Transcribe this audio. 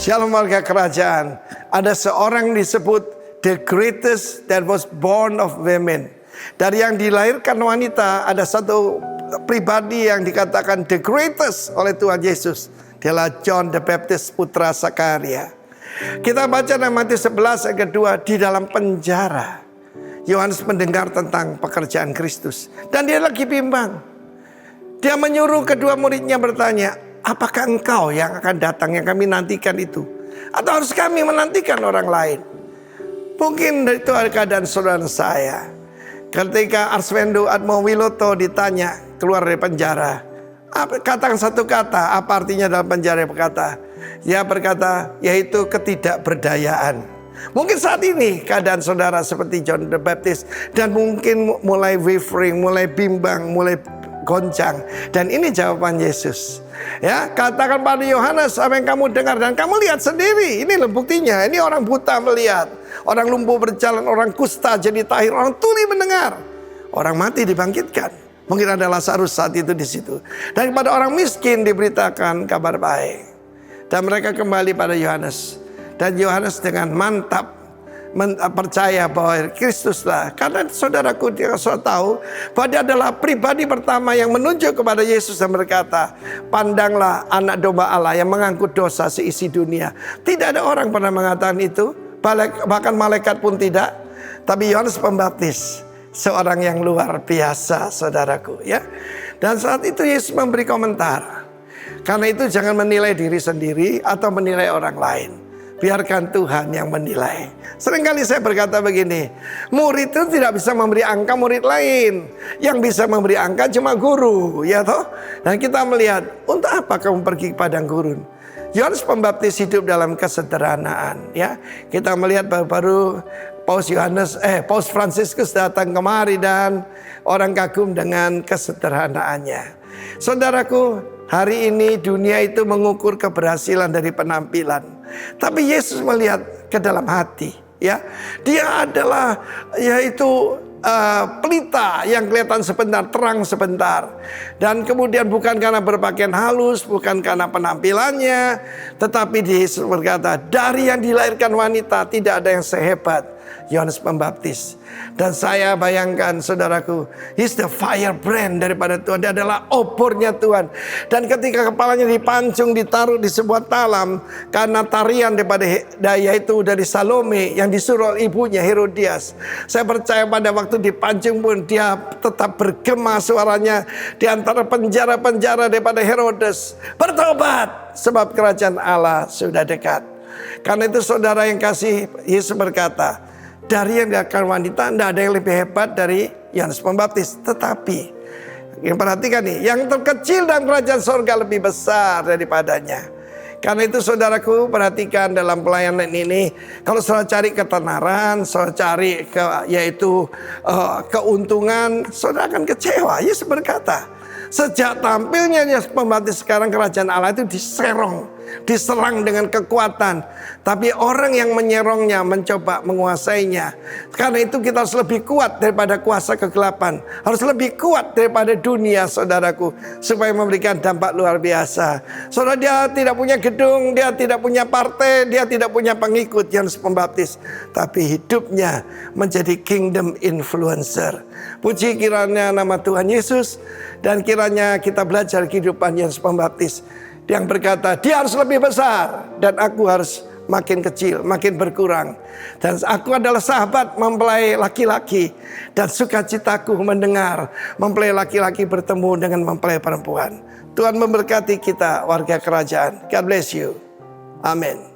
Shalom warga kerajaan. Ada seorang disebut the greatest that was born of women. Dari yang dilahirkan wanita, ada satu pribadi yang dikatakan the greatest oleh Tuhan Yesus. Dialah John the Baptist, putra Sakaria. Kita baca dalam Matius 11 ayat kedua, di dalam penjara Yohanes mendengar tentang pekerjaan Kristus, dan dia lagi bimbang. Dia menyuruh kedua muridnya bertanya, apakah engkau yang akan datang yang kami nantikan itu? Atau harus kami menantikan orang lain? Mungkin itu keadaan saudara saya. Ketika Arswendo Atmowiloto ditanya keluar dari penjara, katakan satu kata, apa artinya dalam penjara? Dia berkata, yaitu ketidakberdayaan. Mungkin saat ini keadaan saudara seperti John the Baptist, dan mungkin mulai wavering, mulai bimbang, mulai goncang. Dan ini jawaban Yesus. Ya, katakan pada Yohanes apa yang kamu dengar dan kamu lihat sendiri. Ini loh buktinya. Ini orang buta melihat, orang lumpuh berjalan, orang kusta jadi tahir, orang tuli mendengar, orang mati dibangkitkan. Mungkin ada Lazarus saat itu di situ. Dan kepada orang miskin diberitakan kabar baik. Dan mereka kembali pada Yohanes. Dan Yohanes dengan mantap percaya bahwa Kristuslah. Karena saudaraku, dia sudah tahu bahwa dia adalah pribadi pertama yang menunjuk kepada Yesus dan berkata, pandanglah anak domba Allah yang mengangkut dosa seisi dunia. Tidak ada orang pernah mengatakan itu, bahkan malaikat pun tidak. Tapi Yohanes Pembaptis, seorang yang luar biasa, saudaraku, ya. Dan saat itu Yesus memberi komentar, karena itu jangan menilai diri sendiri atau menilai orang lain. Biarkan Tuhan yang menilai. Seringkali saya berkata begini, murid itu tidak bisa memberi angka murid lain. Yang bisa memberi angka cuma guru, ya toh. Dan kita melihat, untuk apa kamu pergi ke padang gurun? Yohanes Pembaptis hidup dalam kesederhanaan, ya. Kita melihat baru-baru Paus Fransiskus datang kemari dan orang kagum dengan kesederhanaannya. Saudaraku, hari ini dunia itu mengukur keberhasilan dari penampilan. Tapi Yesus melihat ke dalam hati, ya. Dia adalah yaitu pelita yang kelihatan sebentar, terang sebentar. Dan kemudian bukan karena berpakaian halus, bukan karena penampilannya, tetapi Yesus berkata, dari yang dilahirkan wanita tidak ada yang sehebat Yohanes Pembaptis. Dan saya bayangkan saudaraku, he's the firebrand daripada Tuhan. Dia adalah obornya Tuhan. Dan ketika kepalanya dipancung, ditaruh di sebuah talam karena tarian daripada yaitu dari Salome yang disuruh ibunya Herodias. Saya percaya pada waktu dipancung pun dia tetap bergema suaranya di antara penjara-penjara daripada Herodes. Bertobat, sebab kerajaan Allah sudah dekat. Karena itu saudara yang kasih, Yesus berkata, dari yang dilahirkan wanita tidak ada yang lebih hebat dari Yohanes Pembaptis. Tetapi yang perhatikan nih, yang terkecil dalam kerajaan surga lebih besar daripadanya. Karena itu saudaraku, perhatikan dalam pelayanan ini, kalau saudara cari ketenaran, saudara cari keuntungan, saudara akan kecewa. Yesus berkata, sejak tampilnya Yohanes Pembaptis, sekarang kerajaan Allah itu diserang dengan kekuatan. Tapi orang yang menyerongnya mencoba menguasainya. Karena itu kita harus lebih kuat daripada kuasa kegelapan. Harus lebih kuat daripada dunia, saudaraku, supaya memberikan dampak luar biasa. Saudara, dia tidak punya gedung, dia tidak punya partai, dia tidak punya pengikut Yohanes Pembaptis, tapi hidupnya menjadi kingdom influencer. Puji kiranya nama Tuhan Yesus. Dan kiranya kita belajar kehidupan Yohanes Pembaptis yang berkata, dia harus lebih besar dan aku harus makin kecil, makin berkurang. Dan aku adalah sahabat mempelai laki-laki, dan sukacitaku mendengar mempelai laki-laki bertemu dengan mempelai perempuan. Tuhan memberkati kita warga kerajaan. God bless you. Amin.